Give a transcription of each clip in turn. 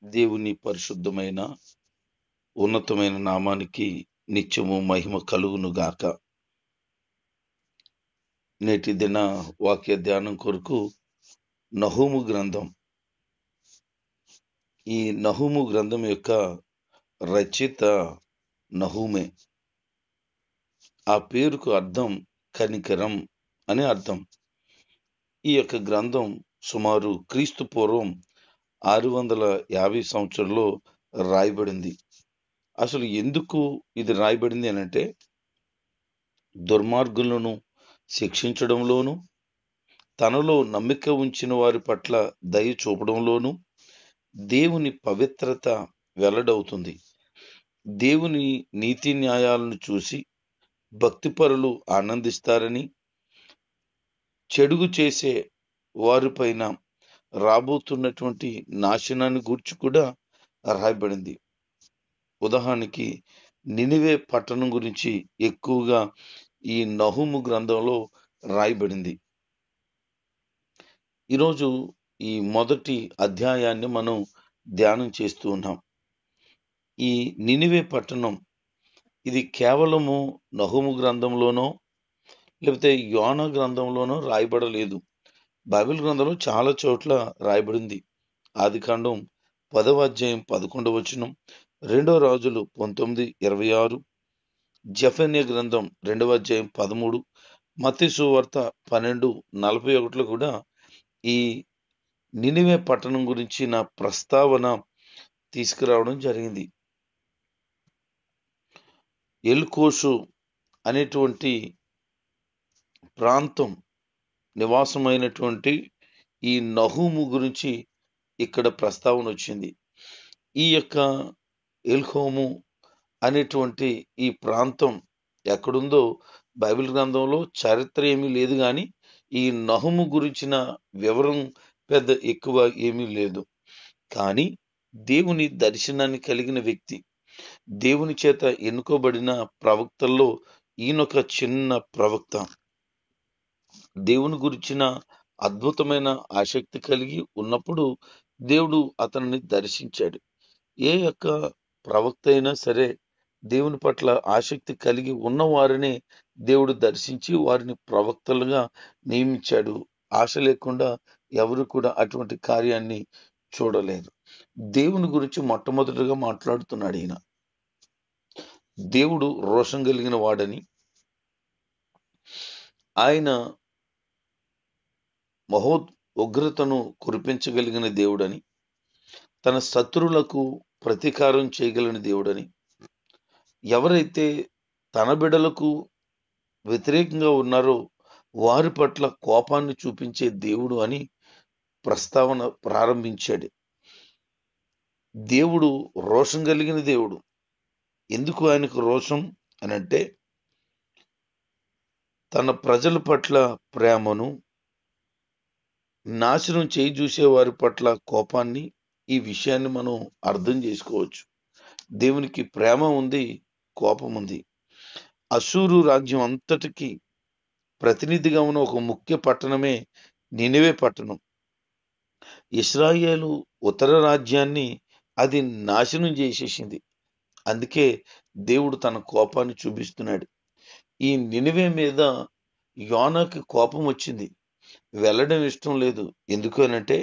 దేవుని పరిశుద్ధమైన ఉన్నతమైన నామానికి నిత్యము మహిమ కలుగును గాక. నేటి దిన వాక్య ధ్యానం కొరకు నహూము గ్రంథం. ఈ నహూము గ్రంథం యొక్క రచయిత నహూమే. ఆ పేరుకు అర్థం కనికరం అని అర్థం. ఈ యొక్క గ్రంథం సుమారు క్రీస్తు పూర్వం 650 సంవత్సరంలో రాయబడింది. అసలు ఎందుకు ఇది రాయబడింది అనంటే, దుర్మార్గులను శిక్షించడంలోను, తనలో నమ్మిక ఉంచిన వారి పట్ల దయ చూపడంలోను దేవుని పవిత్రత వెల్లడవుతుంది. దేవుని నీతి న్యాయాలను చూసి భక్తిపరులు ఆనందిస్తారని, చెడుగు చేసే వారిపైన రాబోతున్నటువంటి నాశనాన్ని గూర్చి కూడా రాయబడింది. ఉదాహరణకి నినివే పట్టణం గురించి ఎక్కువగా ఈ నహూము గ్రంథంలో రాయబడింది. ఈరోజు ఈ మొదటి అధ్యాయాన్ని మనం ధ్యానం చేస్తూ ఉన్నాం. ఈ నినివే పట్టణం ఇది కేవలము నహూము గ్రంథంలోనో లేకపోతే యోనా గ్రంథంలోనో రాయబడలేదు. బైబిల్ గ్రంథంలో చాలా చోట్ల రాయబడింది. ఆదికాండం 10వ అధ్యాయం 11వ వచనం, 2 రాజులు 19:26, జెఫన్యా గ్రంథం 2వ అధ్యాయం 13, మత్తయి సువార్త 12:41 కూడా ఈ నినివే పట్టణం గురించిన ప్రస్తావన తీసుకురావడం జరిగింది. ఎల్కోషు అనేటువంటి ప్రాంతం నివాసమైనటువంటి ఈ నహూము గురించి ఇక్కడ ప్రస్తావన వచ్చింది. ఈ యొక్క ఎల్కోము అనేటువంటి ఈ ప్రాంతం ఎక్కడుందో బైబిల్ గ్రంథంలో చరిత్ర ఏమీ లేదు, కానీ ఈ నహూము గురించిన వివరం పెద్ద ఎక్కువ ఏమీ లేదు. కానీ దేవుని దర్శనాన్ని కలిగిన వ్యక్తి, దేవుని చేత ఎన్నుకోబడిన ప్రవక్తల్లో ఈయనొక చిన్న ప్రవక్త. దేవుని గురించిన అద్భుతమైన ఆసక్తి కలిగి ఉన్నప్పుడు దేవుడు అతనిని దర్శించాడు. ఏ యొక్క ప్రవక్త అయినా సరే దేవుని పట్ల ఆసక్తి కలిగి ఉన్న వారిని దేవుడు దర్శించి వారిని ప్రవక్తలుగా నియమించాడు. ఆశ లేకుండా ఎవరు కూడా అటువంటి కార్యాన్ని చూడలేరు. దేవుని గురించి మొట్టమొదటిగా మాట్లాడుతున్నాడు ఈయన. దేవుడు రోషం కలిగిన వాడని, ఆయన ఉగ్రతను కురిపించగలిగిన దేవుడని, తన శత్రువులకు ప్రతీకారం చేయగలిగిన దేవుడని, ఎవరైతే తన బిడ్డలకు వ్యతిరేకంగా ఉన్నారో వారి పట్ల కోపాన్ని చూపించే దేవుడు అని ప్రస్తావన ప్రారంభించాడు. దేవుడు రోషం కలిగిన దేవుడు. ఎందుకు ఆయనకు రోషం అనంటే, తన ప్రజల పట్ల ప్రేమను, నాశనం చేయి చూసే వారి పట్ల కోపాన్ని, ఈ విషయాన్ని మనం అర్థం చేసుకోవచ్చు. దేవునికి ప్రేమ ఉంది, కోపం ఉంది. అషూరు రాజ్యం అంతటికి ప్రతినిధిగా ఉన్న ఒక ముఖ్య పట్టణమే నినివే పట్టణం. ఇశ్రాయేలు ఉత్తర రాజ్యాన్ని అది నాశనం చేసేసింది. అందుకే దేవుడు తన కోపాన్ని చూపిస్తున్నాడు. ఈ నినివే మీద యోనాకి కోపం వచ్చింది, వెళ్ళడం ఇష్టం లేదు. ఎందుకు అనంటే,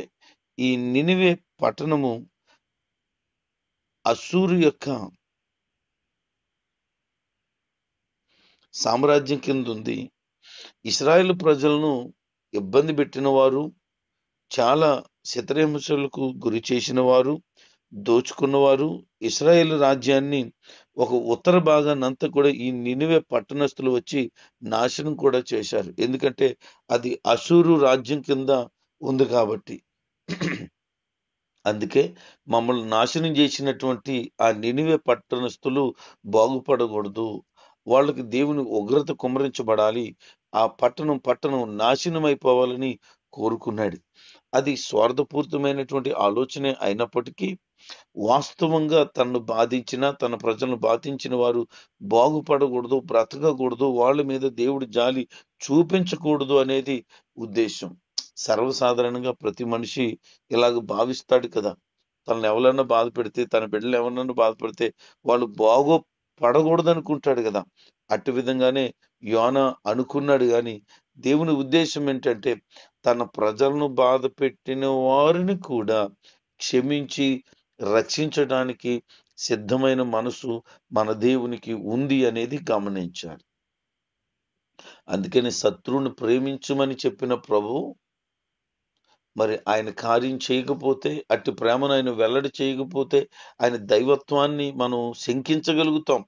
ఈ నినివే పట్టణము అషూరు యొక్క సామ్రాజ్యం కింద ఉంది. ఇశ్రాయేలు ప్రజలను ఇబ్బంది పెట్టిన వారు, చాలా చిత్రహింసలకు గురి చేసిన వారు, దోచుకున్నవారు, ఇశ్రాయేలు రాజ్యాన్ని ఒక ఉత్తర భాగాన్నంతా కూడా ఈ నినివే పట్టణస్థులు వచ్చి నాశనం కూడా చేశారు. ఎందుకంటే అది అషూరు రాజ్యం కింద ఉంది కాబట్టి. అందుకే మమ్మల్ని నాశనం చేసినటువంటి ఆ నినివే పట్టణస్థులు బాగుపడకూడదు, వాళ్ళకి దేవుని ఉగ్రత కుమ్మరించబడాలి, ఆ పట్టణం నాశనం అయిపోవాలని కోరుకున్నాడు. అది స్వార్థపూరితమైనటువంటి ఆలోచనే అయినప్పటికీ, వాస్తవంగా తనను బాధించిన, తన ప్రజలను బాధించిన వారు బాగుపడకూడదు, బ్రతకకూడదు, వాళ్ళ మీద దేవుడి జాలి చూపించకూడదు అనేది ఉద్దేశం. సర్వసాధారణంగా ప్రతి మనిషి ఇలాగ భావిస్తాడు కదా. తనను ఎవరన్నా బాధ పెడితే, తన బిడ్డలు ఎవరన్నా బాధ పెడితే వాళ్ళు పడకూడదు అనుకుంటాడు కదా. అట్టి విధంగానే యోన అనుకున్నాడు. కానీ దేవుని ఉద్దేశం ఏంటంటే తన ప్రజలను బాధ పెట్టిన వారిని కూడా క్షమించి రక్షించడానికి సిద్ధమైన మనసు మన దేవునికి ఉంది అనేది గమనించాలి. అందుకని శత్రువుని ప్రేమించమని చెప్పిన ప్రభు మరి ఆయన కార్యం చేయకపోతే, అట్టి ప్రేమను ఆయన వెల్లడి చేయకపోతే ఆయన దైవత్వాన్ని మనం శంకించగలుగుతాం.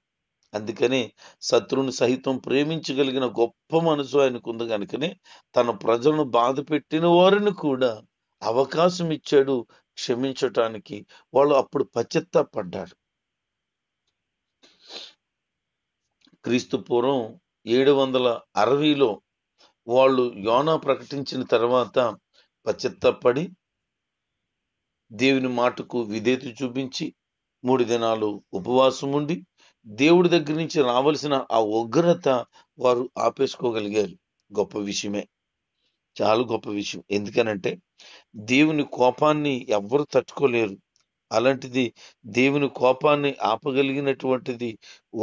అందుకనే శత్రువుని సహితం ప్రేమించగలిగిన గొప్ప మనసు ఆయనకు ఉంది. కనుకనే తన ప్రజలను బాధ పెట్టిన వారిని కూడా అవకాశం ఇచ్చాడు క్షమించటానికి. వాళ్ళు అప్పుడు పశ్చాత్తాపడ్డారు. క్రీస్తు పూర్వం 760లో వాళ్ళు యోనా ప్రకటించిన తర్వాత పశ్చాత్తాపడి దేవుని మాటకు విధేయత చూపించి 3 దినాలు ఉపవాసం ఉండి దేవుడి దగ్గర నుంచి రావాల్సిన ఆ ఉగ్రత వారు ఆపేసుకోగలిగారు. గొప్ప విషయమే, చాలా గొప్ప విషయం. ఎందుకనంటే దేవుని కోపాన్ని ఎవ్వరు తట్టుకోలేరు. అలాంటిది దేవుని కోపాన్ని ఆపగలిగినటువంటిది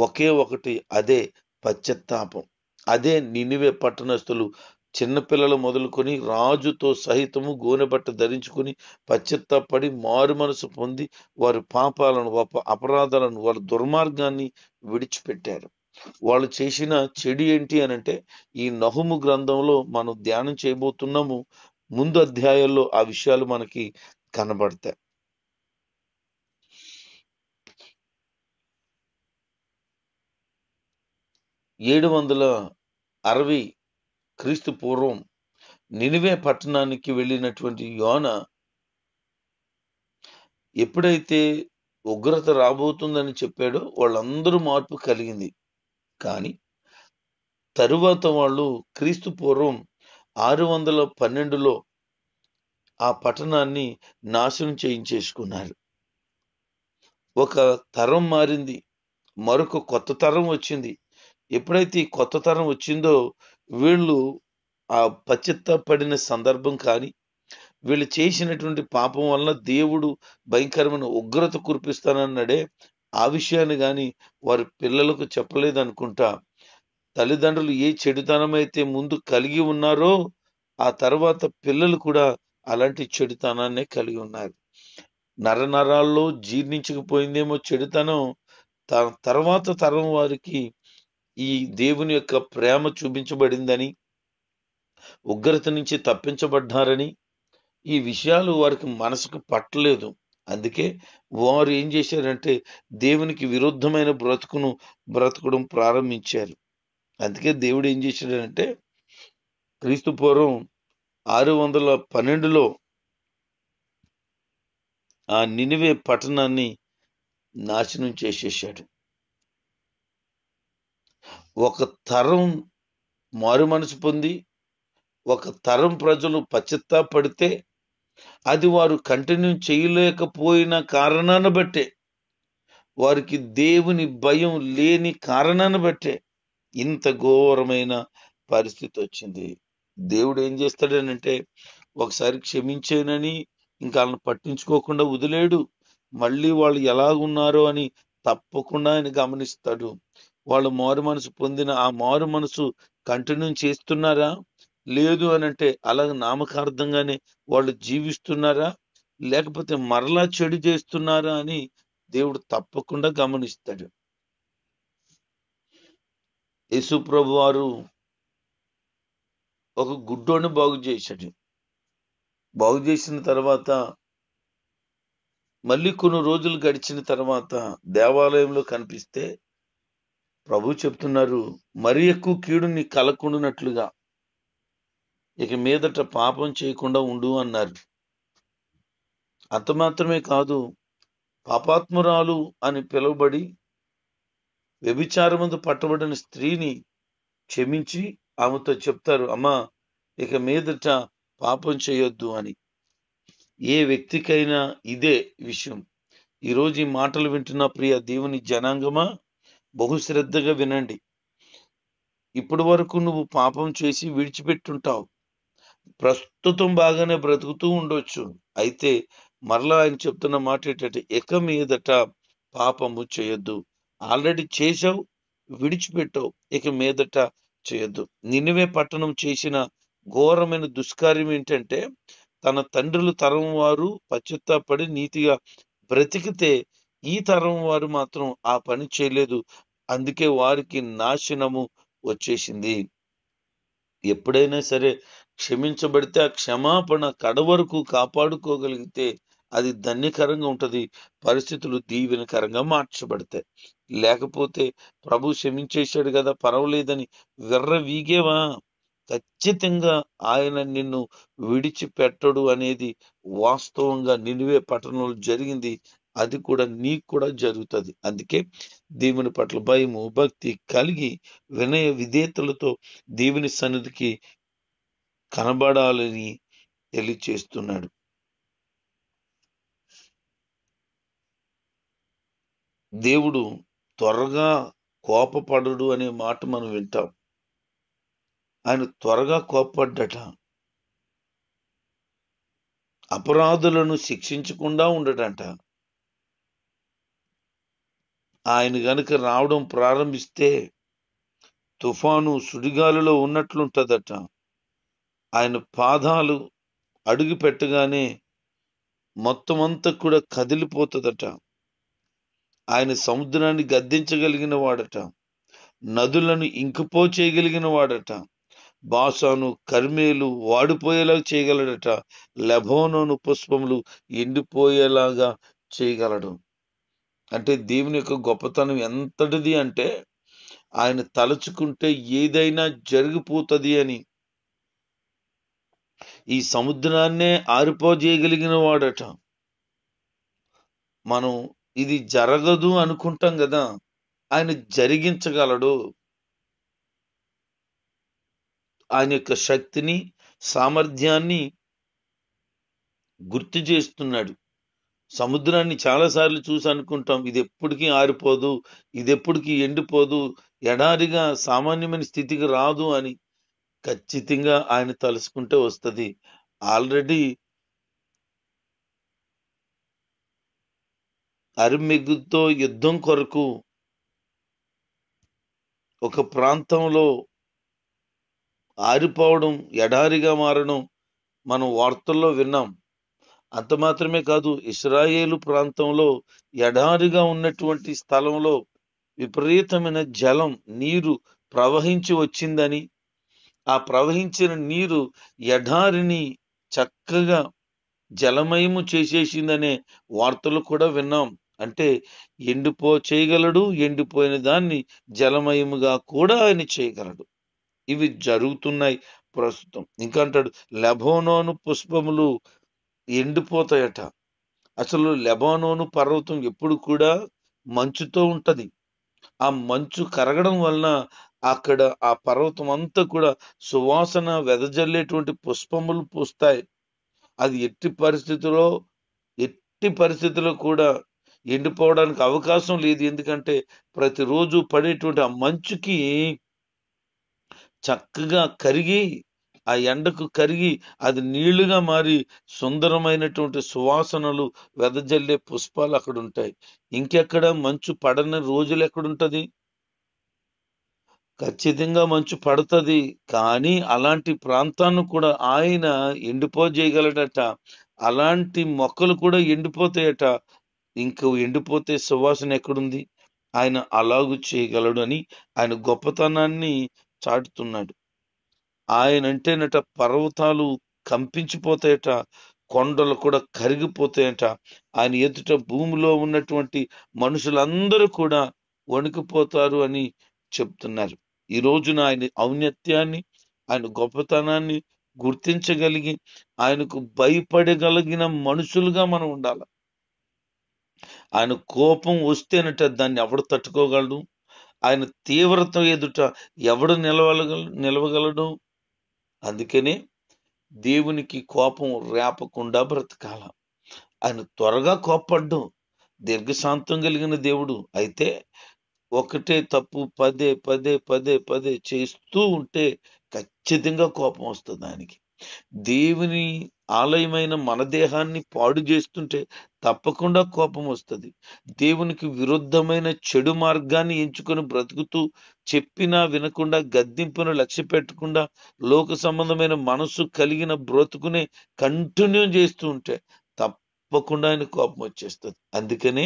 ఒకే ఒకటి, అదే పశ్చాత్తాపం. అదే నినివే పట్టణస్థులు చిన్నపిల్లలు మొదలుకొని రాజుతో సహితము గోనెబట్ట ధరించుకొని పశ్చాత్తాపడి మారు మనసు పొంది వారి పాపాలను, అపరాధాలను, వారి దుర్మార్గాన్ని విడిచిపెట్టారు. వాళ్ళు చేసిన చెడు ఏంటి అనంటే ఈ నహుము గ్రంథంలో మనం ధ్యానం చేయబోతున్నాము. ముందు అధ్యాయాల్లో ఆ విషయాలు మనకి కనబడతాయి. 760 క్రీస్తు పూర్వం నినివే పట్టణానికి వెళ్ళినటువంటి యోన ఎప్పుడైతే ఉగ్రత రాబోతుందని చెప్పాడో వాళ్ళందరూ మార్పు కలిగింది. కానీ తరువాత వాళ్ళు క్రీస్తు పూర్వం 612లో ఆ పట్టణాన్ని నాశనం చేయించేసుకున్నారు. ఒక తరం మారింది, మరొక కొత్త తరం వచ్చింది. ఎప్పుడైతే ఈ కొత్త తరం వచ్చిందో వీళ్ళు ఆ పశ్చాత్తాపడిన సందర్భం కానీ, వీళ్ళు చేసినటువంటి పాపం వలన దేవుడు భయంకరమైన ఉగ్రత కురిపిస్తానన్నాడే, ఆ విషయాన్ని కానీ వారి పిల్లలకు చెప్పలేదనుకుంటా. తల్లిదండ్రులు ఏ చెడుతనం అయితే ముందు కలిగి ఉన్నారో ఆ తర్వాత పిల్లలు కూడా అలాంటి చెడుతనాన్నే కలిగి ఉన్నారు. నరనరాల్లో జీర్ణించకపోయిందేమో చెడుతనం, తర్వాత తరం వారికి ఈ దేవుని యొక్క ప్రేమ చూపించబడిందని, ఉగ్రత నుంచి తప్పించబడ్డారని ఈ విషయాలు వారికి మనసుకు పట్టలేదు. అందుకే వారు ఏం చేశారంటే దేవునికి విరుద్ధమైన బ్రతకడం ప్రారంభించారు. అందుకే దేవుడు ఏం చేశాడంటే క్రీస్తు పూర్వం 612లో ఆ నినివే పట్టణాన్ని నాశనం చేసేసాడు. ఒక తరం మారు మనసు పొంది ఒక తరం ప్రజలు పశ్చాత్తాపడితే అది వారు కంటిన్యూ చేయలేకపోయిన కారణాన్ని బట్టే, వారికి దేవుని భయం లేని కారణాన్ని బట్టే ఇంత ఘోరమైన పరిస్థితి వచ్చింది. దేవుడు ఏం చేస్తాడనంటే ఒకసారి క్షమించేనని ఇంకా వాళ్ళని పట్టించుకోకుండా వదిలేడు. మళ్ళీ వాళ్ళు ఎలాగున్నారో అని తప్పకుండా ఆయన గమనిస్తాడు. వాళ్ళు మారు మనసు పొందిన ఆ మారు మనసు కంటిన్యూ చేస్తున్నారా, లేదు అనంటే అలాగే నామకార్థంగానే వాళ్ళు జీవిస్తున్నారా, లేకపోతే మరలా చెడు చేస్తున్నారా అని దేవుడు తప్పకుండా గమనిస్తాడు. యేసు ప్రభు వారు ఒక గుడ్డోని బాగు చేశాడు. బాగు చేసిన తర్వాత మళ్ళీ కొన్ని రోజులు గడిచిన తర్వాత దేవాలయంలో కనిపిస్తే ప్రభు చెప్తున్నారు, మరి ఎక్కువ కీడు నీ కలకుండానట్లుగా ఇక మీదట పాపం చేయకుండా ఉండు అన్నారు. అంత మాత్రమే కాదు, పాపాత్మురాలు అని పిలువబడి వ్యభిచారమందు పట్టబడిన స్త్రీని క్షమించి ఆమెతో చెప్తారు, అమ్మా ఇక మీదట పాపం చేయొద్దు అని. ఏ వ్యక్తికైనా ఇదే విషయం. ఈరోజు ఈ మాటలు వింటున్న ప్రియ దేవుని జనాంగమా, బహుశ్రద్ధగా వినండి. ఇప్పటి వరకు నువ్వు పాపం చేసి విడిచిపెట్టుంటావు. ప్రస్తుతం బాగానే బ్రతుకుతూ ఉండొచ్చు. అయితే మరలా ఆయన చెప్తున్న మాట ఏంటంటే, ఇక మీదట పాపము చేయొద్దు. ఆల్రెడీ చేశావు, విడిచిపెట్టావు, ఇక మీదట చేయొద్దు. నినివే పట్టణం చేసిన ఘోరమైన దుష్కార్యం ఏంటంటే, తన తండ్రుల తరం వారు పశ్చాత్తాపడి నీతిగా బ్రతికితే ఈ తరం వారు మాత్రం ఆ పని చేయలేదు. అందుకే వారికి నాశనము వచ్చేసింది. ఎప్పుడైనా సరే క్షమించబడితే ఆ క్షమాపణ కడవరకు కాపాడుకోగలిగితే అది ధన్యకరంగా ఉంటది. పరిస్థితులు దీవెనకరంగా మార్చబడతాయి. లేకపోతే ప్రభు క్షమించేశాడు కదా పర్వాలేదని విర్రవీగేవా, ఖచ్చితంగా ఆయన నిన్ను విడిచిపెట్టడు అనేది వాస్తవంగా నినివే పట్టణంలో జరిగింది. అది కూడా నీకు కూడా జరుగుతుంది. అందుకే దేవుని పట్ల భయము భక్తి కలిగి వినయ విధేయతలతో దేవుని సన్నిధికి కనబడాలని తెలియచేస్తున్నాడు. దేవుడు త్వరగా కోపపడడు అనే మాట మనం వింటాం. ఆయన త్వరగా కోపపడ్డట. అపరాధులను శిక్షించకుండా ఉండటంట. ఆయన గనుక రావడం ప్రారంభిస్తే తుఫాను సుడిగాలిలో ఉన్నట్లుంటదట. ఆయన పాదాలు అడుగు పెట్టగానే మొత్తం అంతా కూడా కదిలిపోతుందట. ఆయన సముద్రాన్ని గద్దించగలిగిన వాడట. నదులను ఇంకిపో చేయగలిగిన వాడట. బాషాను కర్మేలు వాడిపోయేలా చేయగలడట. లెబానోను పుష్పములు ఎండిపోయేలాగా చేయగలడు. అంటే దేవుని యొక్క గొప్పతనం ఎంతటిది అంటే, ఆయన తలుచుకుంటే ఏదైనా జరిగిపోతుంది అని. ఈ సముద్రాన్నే ఆరిపోజేయగలిగిన వాడట. మనం ఇది జరగదు అనుకుంటాం కదా, ఆయన జరిగించగలడు. ఆయన యొక్క శక్తిని సామర్థ్యాన్ని గుర్తు చేస్తున్నాడు. సముద్రాన్ని చాలాసార్లు చూసి అనుకుంటాం, ఇది ఎప్పటికీ ఆరిపోదు, ఇది ఎప్పటికీ ఎండిపోదు, ఎడారిగా సామాన్యమైన స్థితికి రాదు అని. ఖచ్చితంగా ఆయన తలుసుకుంటే వస్తుంది. ఆల్రెడీ అరిమెగుతో యుద్ధం కొరకు ఒక ప్రాంతంలో ఆరిపోవడం, ఎడారిగా మారడం మనం వార్తల్లో విన్నాం. అంత మాత్రమే కాదు, ఇశ్రాయేలు ప్రాంతంలో ఎడారిగా ఉన్నటువంటి స్థలంలో విపరీతమైన జలం, నీరు ప్రవహించి వచ్చిందని, ఆ ప్రవహించిన నీరు ఎడారిని చక్కగా జలమయము చేసేసిందనే వార్తలు కూడా విన్నాం. అంటే చేయగలడు, ఎండిపోయిన దాన్ని జలమయముగా కూడా ఆయన చేయగలడు. ఇవి జరుగుతున్నాయి ప్రస్తుతం. ఇంకా అంటాడు, లెబానోను పుష్పములు ఎండిపోతాయట. అసలు లెబానోను పర్వతం ఎప్పుడు కూడా మంచుతో ఉంటది. ఆ మంచు కరగడం వలన అక్కడ ఆ పర్వతం అంతా కూడా సువాసన వెదజల్లేటువంటి పుష్పములు పూస్తాయి. అది ఎట్టి పరిస్థితుల్లో కూడా ఎండిపోవడానికి అవకాశం లేదు. ఎందుకంటే ప్రతిరోజు పడేటువంటి ఆ మంచుకి చక్కగా కరిగి, ఆ ఎండకు కరిగి అది నీళ్లుగా మారి సుందరమైనటువంటి సువాసనలు వెదజల్లే పుష్పాలు అక్కడ ఉంటాయి. ఇంకెక్కడ మంచు పడని రోజులు ఎక్కడుంటది? ఖచ్చితంగా మంచు పడుతుంది. కానీ అలాంటి ప్రాంతాన్ని కూడా ఆయన ఎండిపోజేయగలడట. అలాంటి మొక్కలు కూడా ఎండిపోతాయట. ఇంక ఎండిపోతే సువాసన ఎక్కడుంది? ఆయన అలాగూ చేయగలడు అని ఆయన గొప్పతనాన్ని చాటుతున్నాడు. ఆయన అంటేనట పర్వతాలు కంపించిపోతాయట, కొండలు కూడా కరిగిపోతాయట. ఆయన ఎదుట భూమిలో ఉన్నటువంటి మనుషులందరూ కూడా వణికిపోతారు అని చెప్తున్నారు. ఈ రోజున ఆయన ఔన్నత్యాన్ని, ఆయన గొప్పతనాన్ని గుర్తించగలిగి ఆయనకు భయపడగలిగిన మనుషులుగా మనం ఉండాలి. ఆయన కోపం వస్తేనట దాన్ని ఎవడు తట్టుకోగలడు? ఆయన తీవ్రత ఎదుట ఎవడు నిలవగలడు? అందుకనే దేవునికి కోపం రేపకుండా బ్రతకాల. ఆయన త్వరగా కోప్పడ్డు, దీర్ఘశాంతం కలిగిన దేవుడు. అయితే ఒకటే తప్పు పదే పదే పదే పదే చేస్తూ ఉంటే ఖచ్చితంగా కోపం వస్తుంది ఆయనకి. దేవుని ఆలయమైన మన దేహాన్ని పాడు చేస్తుంటే తప్పకుండా కోపం వస్తుంది. దేవునికి విరుద్ధమైన చెడు మార్గాన్ని ఎంచుకొని బ్రతుకుతూ చెప్పినా వినకుండా, గద్దింపును లక్ష్య పెట్టకుండా, లోక సంబంధమైన మనసు కలిగిన బ్రతుకునే కంటిన్యూ చేస్తూ ఉంటే తప్పకుండా ఆయన కోపం వచ్చేస్తుంది. అందుకనే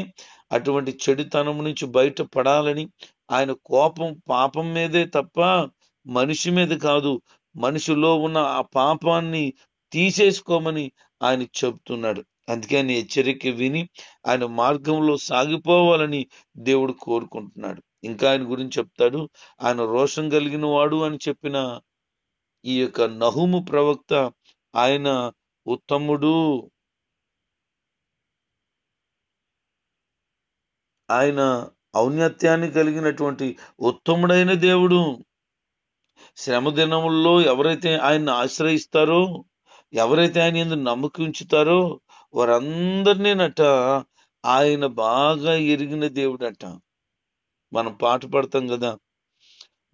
అటువంటి చెడుతనం నుంచి బయటపడాలని ఆయన కోపం పాపం మీదే తప్ప మనిషి మీద కాదు. మనిషిలో ఉన్న ఆ పాపాన్ని తీసేసుకోమని ఆయన చెప్తున్నాడు. అందుకే ఆయన హెచ్చరిక విని ఆయన మార్గంలో సాగిపోవాలని దేవుడు కోరుకుంటున్నాడు. ఇంకా ఆయన గురించి చెప్తాడు, ఆయన రోషం కలిగిన వాడు అని చెప్పిన ఈ యొక్క నహుము ప్రవక్త ఆయన ఉత్తముడు, ఆయన ఔన్నత్యాన్ని కలిగినటువంటి ఉత్తముడైన దేవుడు. శ్రమ దినముల్లో ఎవరైతే ఆయన్ని ఆశ్రయిస్తారో, ఎవరైతే ఆయన యందు నమ్మకం ఉంచుతారో వారందరినీనట ఆయన బాగా ఎరిగిన దేవుడట. మనం పాట పాడతాం కదా,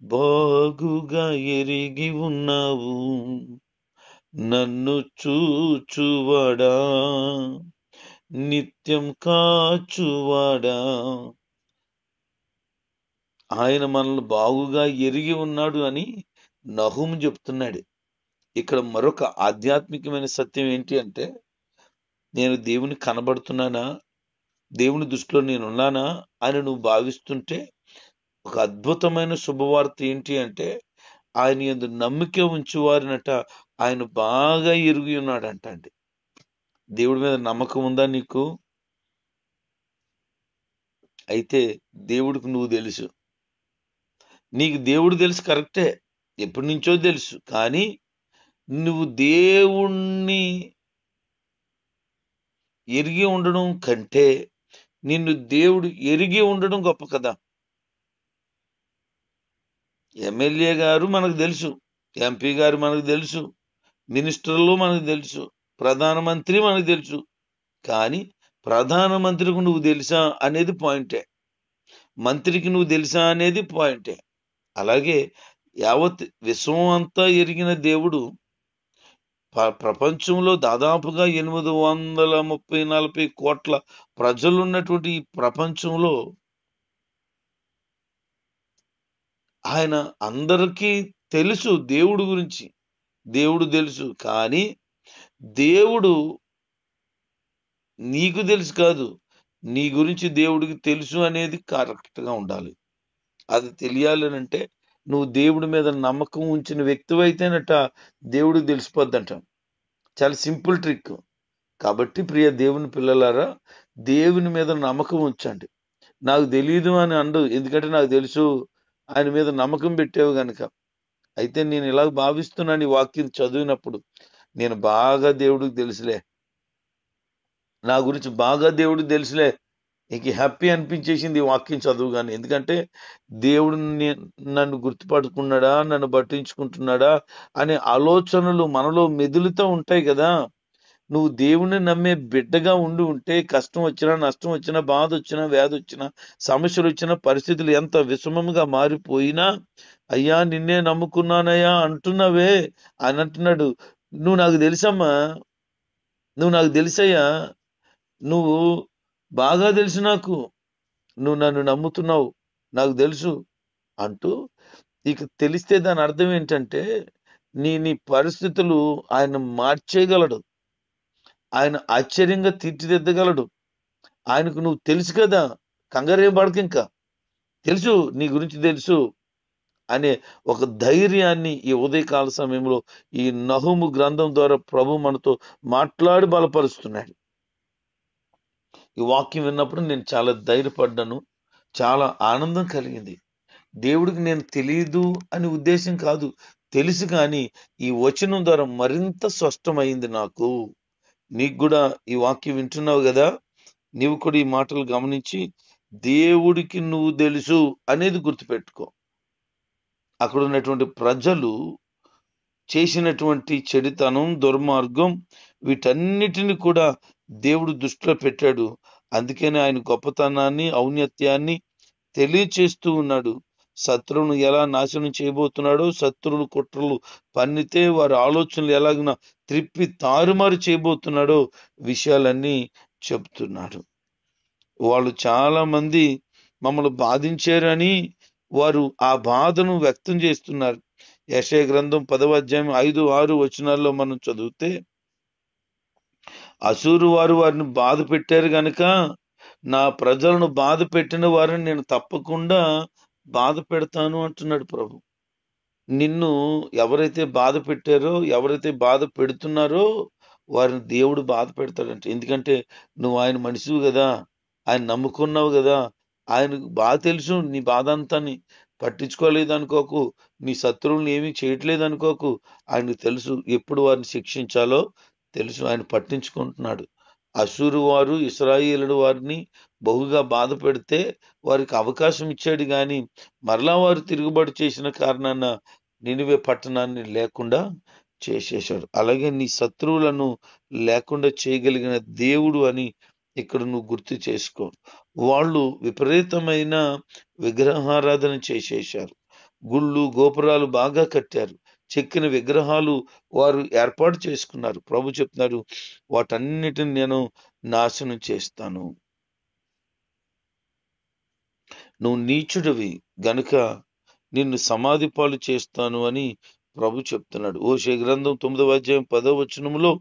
బాగుగా ఎరిగి ఉన్నావు నన్ను చూచువాడా, నిత్యం కాచువాడా. ఆయన మనల్ని బాగుగా ఎరిగి ఉన్నాడు అని నహుము చెప్తున్నాడు. ఇక్కడ మరొక ఆధ్యాత్మికమైన సత్యం ఏంటి అంటే, నేను దేవుని కనబడుతున్నానా, దేవుని దృష్టిలో నేనున్నానా అని నువ్వు భావిస్తుంటే ఒక అద్భుతమైన శుభవార్త ఏంటి అంటే, ఆయన యందు నమ్మిక ఉంచువారినట ఆయన బాగా ఎరిగి ఉన్నాడంట అండి. దేవుడి మీద నమ్మకం ఉందా నీకు? అయితే దేవుడికి నువ్వు తెలుసు. నీకు దేవుడు తెలుసు, కరెక్టే, ఎప్పటి నుంచో తెలుసు. కానీ నువ్వు దేవుణ్ణి ఎరిగి ఉండడం కంటే నిన్ను దేవుడు ఎరిగి ఉండడం గొప్ప కదా. ఎమ్మెల్యే గారు మనకు తెలుసు, ఎంపీ గారు మనకు తెలుసు, మినిస్టర్లు మనకు తెలుసు, ప్రధానమంత్రి మనకు తెలుసు. కానీ ప్రధానమంత్రికి నువ్వు తెలుసా అనేది పాయింటే, మంత్రికి నువ్వు తెలుసా అనేది పాయింటే. అలాగే యావత్ విశ్వం అంతా ఎరిగిన దేవుడు ప్రపంచంలో దాదాపుగా 830-40 కోట్ల ప్రజలున్నటువంటి ఈ ప్రపంచంలో ఆయన అందరికీ తెలుసు దేవుడు గురించి. దేవుడు తెలుసు, కానీ దేవుడు నీకు తెలుసు కాదు, నీ గురించి దేవుడికి తెలుసు అనేది కరెక్ట్గా ఉండాలి. అది తెలియాలనంటే నువ్వు దేవుడి మీద నమ్మకం ఉంచిన వ్యక్తివైతేనట దేవుడికి తెలిసిపోద్దంట. చాలా సింపుల్ ట్రిక్. కాబట్టి ప్రియ దేవుని పిల్లలారా, దేవుని మీద నమ్మకం ఉంచండి. నాకు తెలియదు అని అండు, ఎందుకంటే నాకు తెలుసు, ఆయన మీద నమ్మకం పెట్టావు గనక. అయితే నేను ఇలా భావిస్తున్నాను, ఈ వాక్యం చదివినప్పుడు నేను బాగా దేవుడికి తెలుసులే, నా గురించి బాగా దేవుడికి తెలుసులే, నీకు హ్యాపీ అనిపించేసింది ఈ వాక్యం చదువుగానే. ఎందుకంటే దేవుడు నన్ను గుర్తుపట్టుకున్నాడా, నన్ను పట్టించుకుంటున్నాడా అనే ఆలోచనలు మనలో మెదులుతూ ఉంటాయి కదా. నువ్వు దేవుణ్ణి నమ్మే బిడ్డగా ఉంటే కష్టం వచ్చినా, నష్టం వచ్చినా, బాధ వచ్చినా, వ్యాధి వచ్చినా, సమస్యలు వచ్చినా, పరిస్థితులు ఎంత విషమంగా మారిపోయినా, అయ్యా నిన్నే నమ్ముకున్నానయ్యా అంటున్నావే అని అంటున్నాడు. నువ్వు నాకు తెలుసమ్మా, నువ్వు నాకు తెలుసయ్యా, నువ్వు బాగా తెలుసు నాకు, నువ్వు నన్ను నమ్ముతున్నావు, నాకు తెలుసు అంటూ ఇక తెలిస్తే దాని అర్థం ఏంటంటే నీ పరిస్థితులు ఆయన మార్చేయగలడు, ఆయన ఆశ్చర్యంగా తీర్చిదిద్దగలడు. ఆయనకు నువ్వు తెలుసు కదా, కంగారేం పడక, ఇంకా తెలుసు, నీ గురించి తెలుసు అనే ఒక ధైర్యాన్ని ఈ ఉదయకాల సమయంలో ఈ నహుము గ్రంథం ద్వారా ప్రభు మనతో మాట్లాడి బలపరుస్తున్నాడు. ఈ వాక్యం విన్నప్పుడు నేను చాలా ధైర్యపడ్డాను, చాలా ఆనందం కలిగింది. దేవుడికి నేను తెలియదు అని ఉద్దేశం కాదు, తెలుసు. కానీ ఈ వచనం ద్వారా మరింత స్పష్టమైంది నాకు. నీకు కూడా ఈ వాక్యం వింటున్నావు కదా, నీవు కూడా ఈ మాటలు గమనించి దేవుడికి నువ్వు తెలుసు అనేది గుర్తుపెట్టుకో. అక్కడ ఉన్నటువంటి ప్రజలు చేసినటువంటి చెడుతనం, దుర్మార్గం, వీటన్నిటిని కూడా దేవుడు దృష్టిలో పెట్టాడు. అందుకని ఆయన గొప్పతనాన్ని, ఔన్నత్యాన్ని తెలియచేస్తూ ఉన్నాడు. శత్రువును ఎలా నాశనం చేయబోతున్నాడో, శత్రువులు కుట్రలు పన్నితే వారి ఆలోచనలు ఎలాగన త్రిప్పి తారుమారు చేయబోతున్నాడో విషయాలన్నీ చెప్తున్నాడు. వాళ్ళు చాలా మంది మమ్మల్ని బాధించారని వారు ఆ బాధను వ్యక్తం చేస్తున్నారు. యెషయా గ్రంథం 10వ అధ్యాయం 5, 6 వచనాల్లో మనం చదివితే, అసూరు వారు వారిని బాధ పెట్టారు గనక నా ప్రజలను బాధ పెట్టిన వారిని నేను తప్పకుండా బాధ పెడతాను అంటున్నాడు ప్రభు. నిన్ను ఎవరైతే బాధ పెట్టారో, ఎవరైతే బాధ పెడుతున్నారో వారిని దేవుడు బాధ పెడతాడంట. ఎందుకంటే నువ్వు ఆయన మనిషివి కదా, ఆయన నమ్ముకున్నావు కదా, ఆయనకు బాగా తెలుసు నీ బాధ అంతాని. పట్టించుకోలేదు అనుకోకు, నీ శత్రువులను ఏమీ చేయట్లేదు అనుకోకు. ఆయనకు తెలుసు ఎప్పుడు వారిని శిక్షించాలో తెలుసు. ఆయన పట్టించుకుంటున్నాడు. అసూరు వారు ఇశ్రాయేలు వారిని బహుగా బాధ పెడితే వారికి అవకాశం ఇచ్చాడు గాని మరలా వారు తిరుగుబాటు చేసిన కారణాన నినివే పట్టణాన్ని లేకుండా చేసేశాడు. అలాగే నీ శత్రువులను లేకుండా చేయగలిగిన దేవుడు అని ఇక్కడ నువ్వు గుర్తు చేసుకో. వాళ్ళు విపరీతమైన విగ్రహారాధన చేసేశారు. గుళ్ళు గోపురాలు బాగా కట్టారు. చెక్కిన విగ్రహాలు వారు ఏర్పాటు చేసుకున్నారు. ప్రభు చెప్తున్నారు, వాటన్నిటిని నేను నాశనం చేస్తాను. నువ్వు నీచుడివి గనుక నిన్ను సమాధి పాలు చేస్తాను అని ప్రభు చెప్తున్నాడు. హోషేయ గ్రంథం 9వ అధ్యాయం 10వ వచనములో,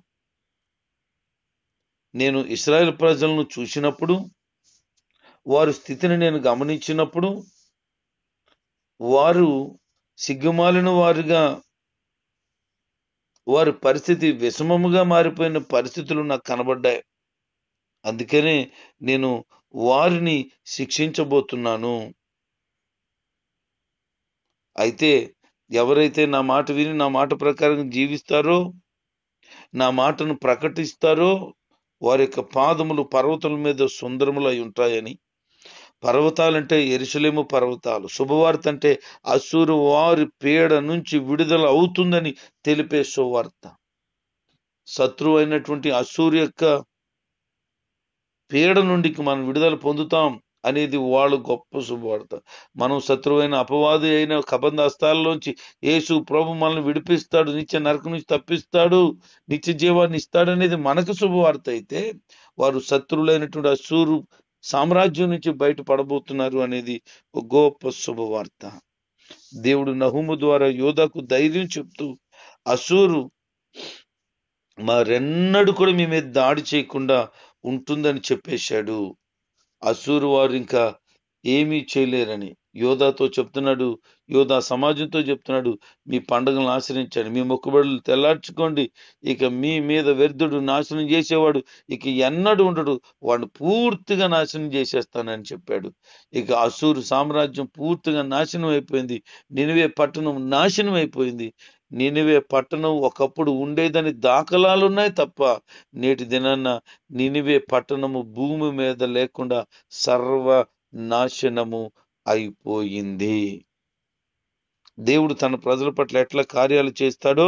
నేను ఇశ్రాయేలు ప్రజలను చూసినప్పుడు, వారి స్థితిని నేను గమనించినప్పుడు, వారు సిగ్గుమాలిన వారుగా, వారి పరిస్థితి విషమముగా మారిపోయిన పరిస్థితులు నాకు కనబడ్డాయి. అందుకనే నేను వారిని శిక్షించబోతున్నాను. అయితే ఎవరైతే నా మాట విని నా మాట ప్రకారం జీవిస్తారో, నా మాటను ప్రకటిస్తారో, వారి యొక్క పాదములు పర్వతముల మీద సుందరములై ఉంటాయని. పర్వతాలంటే యెరూషలేము పర్వతాలు. శుభవార్త అంటే అసూరు వారి పీడ నుంచి విడుదల అవుతుందని తెలిపే సువార్త. శత్రువు అయినటువంటి అసూరు యొక్క పీడ నుండి మనం విడుదల పొందుతాం అనేది వాళ్ళు గొప్ప శుభవార్త. మనం శత్రువైన అపవాది అయిన కబంధ హస్తాల్లోంచి యేసు ప్రభు మనల్ని విడిపిస్తాడు, నిత్య నరకం నుంచి తప్పిస్తాడు, నిత్య జీవాన్ని ఇస్తాడనేది మనకు శుభవార్త అయితే, వారు శత్రువులైనటువంటి అసూరు సామ్రాజ్యం నుంచి బయటపడబోతున్నారు అనేది ఒక గొప్ప శుభవార్త. దేవుడు నహుము ద్వారా యోధాకు ధైర్యం చెప్తూ, అసూరు మరెన్నడూ కూడా మీ మీద దాడి చేయకుండా ఉంటుందని చెప్పేశాడు. అసూరు వారు ఇంకా ఏమీ చేయలేరని యోధాతో చెప్తున్నాడు. యోధా సమాజంతో చెప్తున్నాడు, మీ పండుగలను ఆచరించండి, మీ మొక్కుబడులు తెల్లార్చుకోండి. ఇక మీ మీద వ్యర్థుడు నాశనం చేసేవాడు ఇక ఎన్నడూ ఉండడు, వాడిని పూర్తిగా నాశనం చేసేస్తానని చెప్పాడు. ఇక అసూరు సామ్రాజ్యం పూర్తిగా నాశనం అయిపోయింది. నినివే పట్టణం నాశనం అయిపోయింది. నినివే పట్టణం ఒకప్పుడు ఉండేదని దాఖలాలు ఉన్నాయి తప్ప నేటి దినాన్న నినివే పట్టణము భూమి మీద లేకుండా సర్వ నాశనము అయిపోయింది. దేవుడు తన ప్రజల పట్ల ఎట్లా కార్యాలు చేస్తాడో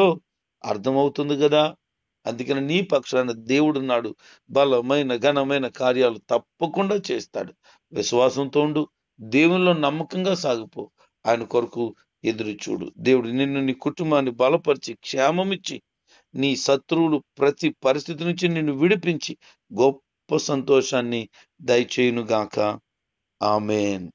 అర్థమవుతుంది కదా. అందుకని నీ పక్షాన దేవుడు నాడు బలమైన ఘనమైన కార్యాలు తప్పకుండా చేస్తాడు. విశ్వాసంతో ఉండు, దేవునిలో నమ్మకంగా సాగిపో, ఆయన కొరకు ఎదురు చూడు. దేవుడు నిన్ను నీ కుటుంబాన్ని బలపరిచి క్షేమమిచ్చి నీ శత్రువులు ప్రతి పరిస్థితి నుంచి నిన్ను విడిపించి గొప్ప సంతోషాన్ని దయచేయునుగాక. ఆమేన్.